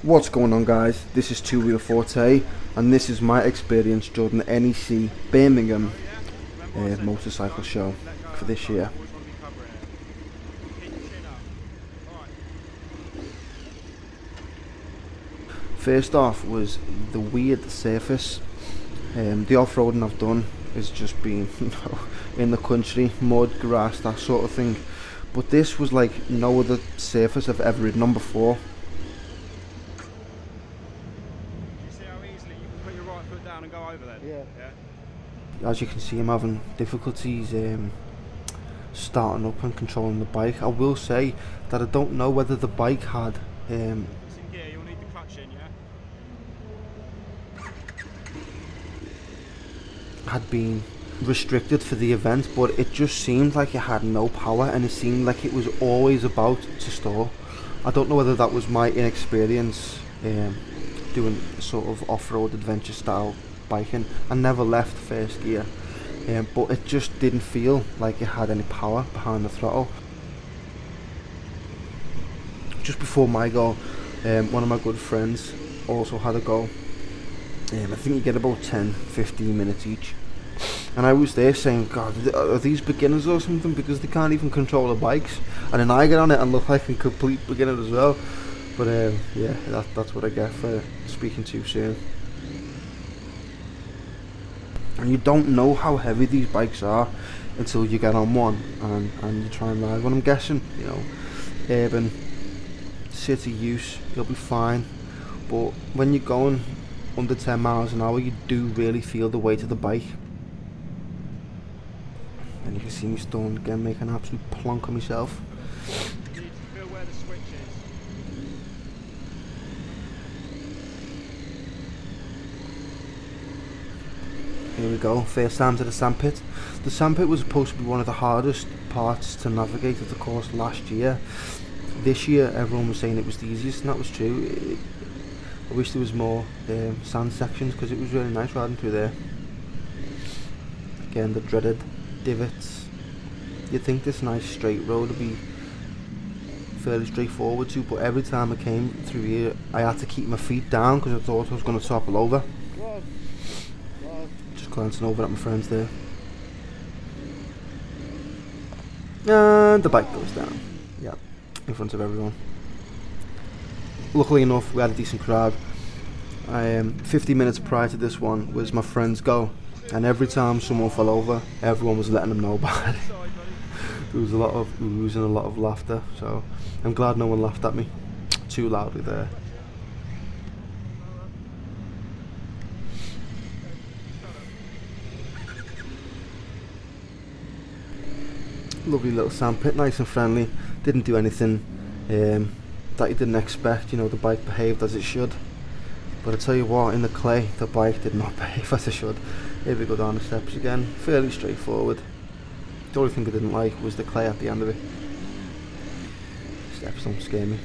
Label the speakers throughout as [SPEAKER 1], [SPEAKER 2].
[SPEAKER 1] What's going on, guys? This is Two Wheel Forte and this is my experience during the NEC Birmingham motorcycle show for this year. First off was the weird surface. The off-roading I've done has just been in the country, mud, grass, that sort of thing, but this was like no other surface I've ever ridden on before.
[SPEAKER 2] And go over then. Yeah.
[SPEAKER 1] As you can see, I'm having difficulties starting up and controlling the bike. I will say that I don't know whether the bike had
[SPEAKER 2] It's in gear, you'll need the clutch in, yeah?
[SPEAKER 1] had been restricted for the event, but it just seemed like it had no power and it seemed like it was always about to stall. I don't know whether that was my inexperience doing sort of off-road adventure style biking. I never left first gear, but it just didn't feel like it had any power behind the throttle. Just before my go, one of my good friends also had a go. I think you get about 10-15 minutes each, and I was there saying, God, are these beginners or something, because they can't even control the bikes? And then I get on it and look like a complete beginner as well. But yeah, that's what I get for speaking too soon. And you don't know how heavy these bikes are until you get on one and you try and ride one. I'm guessing, you know, urban city use, you'll be fine, but when you're going under 10 miles an hour, you do really feel the weight of the bike. And you can see me stalling again, making an absolute plonk of myself.
[SPEAKER 2] You need to feel where the switch is.
[SPEAKER 1] Here we go, first time to the sandpit. The sandpit was supposed to be one of the hardest parts to navigate of the course last year. This year everyone was saying it was the easiest, and that was true. I wish there was more sand sections, because it was really nice riding through there. Again, the dreaded divots. You'd think this nice straight road would be fairly straightforward too, but every time I came through here I had to keep my feet down because I thought I was going to topple over. Just glancing over at my friends there. And the bike goes down. Yeah, in front of everyone. Luckily enough, we had a decent crowd. 50 minutes prior to this one was my friend's go, and every time someone fell over, everyone was letting them know about it. There was a lot of oohs and a lot of laughter, so I'm glad no one laughed at me too loudly there. Lovely little sandpit, nice and friendly. Didn't do anything that you didn't expect. You know, the bike behaved as it should. But I tell you what, in the clay, the bike did not behave as it should. Here we go down the steps again, fairly straightforward. The only thing I didn't like was the clay at the end of it. Steps don't scare me.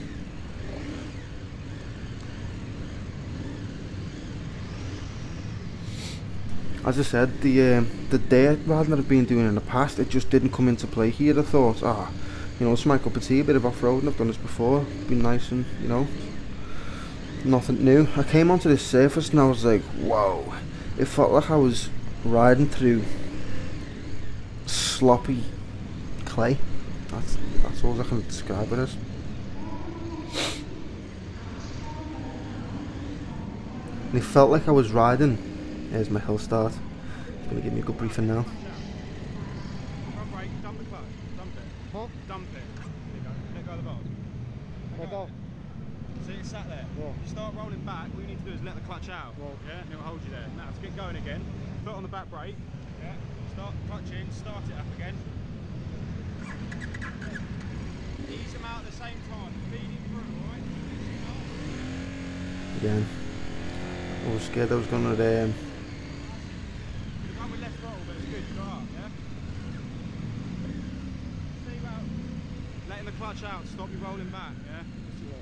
[SPEAKER 1] As I said, the dirt riding that I've been doing in the past, it just didn't come into play here. I thought, you know, it's my cup of tea, a bit of off-roading, I've done this before, been nice and, you know, nothing new. I came onto this surface and I was like, whoa, it felt like I was riding through sloppy clay. That's all I can describe it as. And it felt like I was riding. Here's my hill start. It's going to give me a good briefing now.
[SPEAKER 2] Front brake, dump the clutch, dump it. Huh? Dump it. There you go. Let go of the valve. Let go. See, it's sat there. Yeah. You start rolling back, all you need to do is let the clutch out. Right. Yeah, and it'll hold you there. Now, to get going again, foot on the back brake. Yeah. Start clutch in, start it up again. Ease them out at the same time, feeding through, alright?
[SPEAKER 1] Again. I was scared I was going to
[SPEAKER 2] Left throttle, but it's good, you got up, yeah? See about letting the clutch out, stop you rolling back, yeah?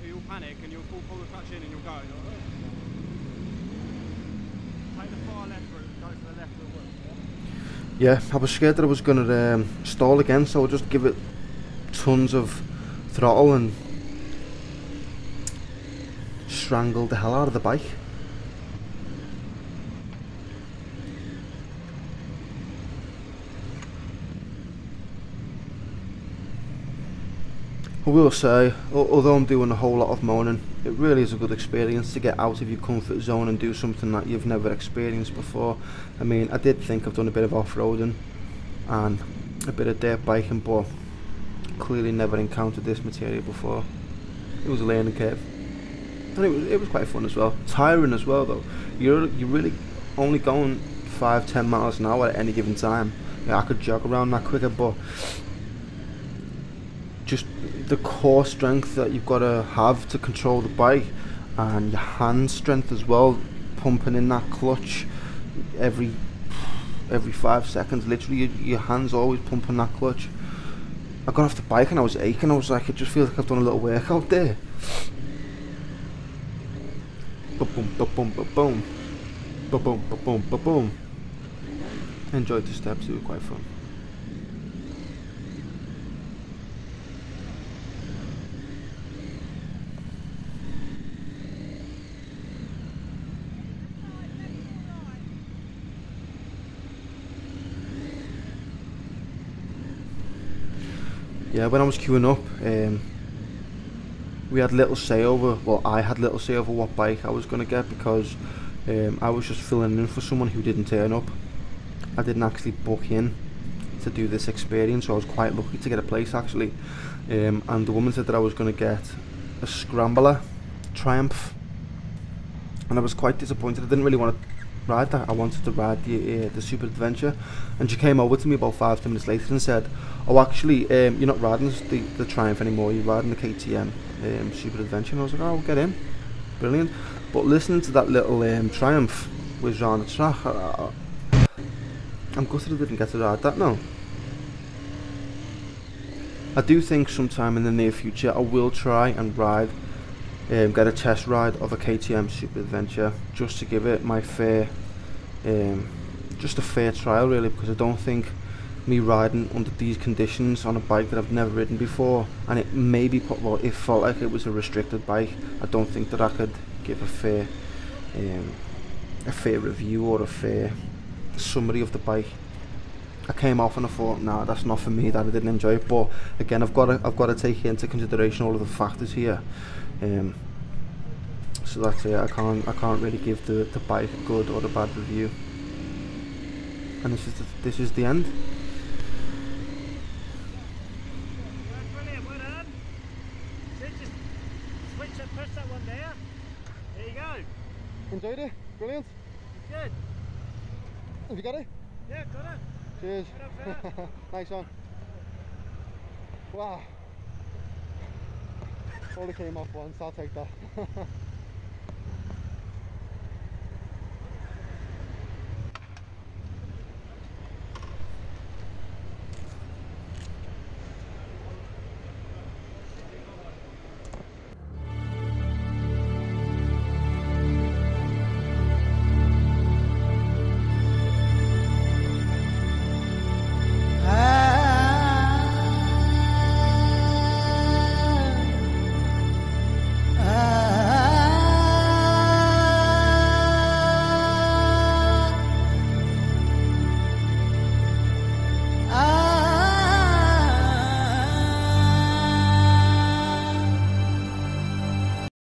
[SPEAKER 2] You'll panic and you'll pull the clutch in and you'll go. Take the far left route, go to the left of the wheel,
[SPEAKER 1] yeah, I was scared that I was going to stall again, so I'll just give it tons of throttle and strangled the hell out of the bike. I will say, although I'm doing a whole lot of moaning, it really is a good experience to get out of your comfort zone and do something that you've never experienced before. I mean, I did think I've done a bit of off-roading and a bit of dirt biking, but clearly never encountered this material before. It was a learning curve, and it was quite fun as well. Tiring as well though. You're really only going 5-10 miles an hour at any given time. Yeah, I could jog around that quicker, but just the core strength that you've got to have to control the bike, and your hand strength as well, pumping in that clutch every 5 seconds. Literally, your hand's always pumping that clutch. I got off the bike and I was aching. I was like, it just feels like I've done a little workout there. Ba-boom, ba-boom, ba-boom. Ba-boom, ba-boom, ba-boom. Enjoyed the steps, they were quite fun. Yeah, when I was queuing up, we had little say over, well, I had little say over what bike I was going to get, because I was just filling in for someone who didn't turn up. I didn't actually book in to do this experience, so I was quite lucky to get a place actually. And the woman said that I was going to get a Scrambler Triumph, and I was quite disappointed. I didn't really want to ride that. I wanted to ride the Super Adventure, and she came over to me about 5-10 minutes later and said, oh, actually, you're not riding the Triumph anymore, you're riding the KTM Super Adventure. And I was like, oh, I'll get in. Brilliant. But listening to that little Triumph whiz round the track, I'm gutted I didn't get to ride that now. I do think sometime in the near future I will try and ride, get a test ride of a KTM Super Adventure, just to give it my fair, just a fair trial really, because I don't think me riding under these conditions on a bike that I've never ridden before, and it maybe well, it felt like it was a restricted bike, I don't think that I could give a fair review or a fair summary of the bike. I came off and I thought, nah, that's not for me, that I didn't enjoy it. But again, I've got to take into consideration all of the factors here. So that's it. I can't really give the bike a good or a bad review. And this is the end.
[SPEAKER 2] Brilliant, well done. So just switch and push that one there. There you go.
[SPEAKER 1] Enjoyed it? Brilliant.
[SPEAKER 2] Good.
[SPEAKER 1] Have you got it?
[SPEAKER 2] Yeah, got it.
[SPEAKER 1] Cheers. Nice one. Wow. Only came off once, I'll take that.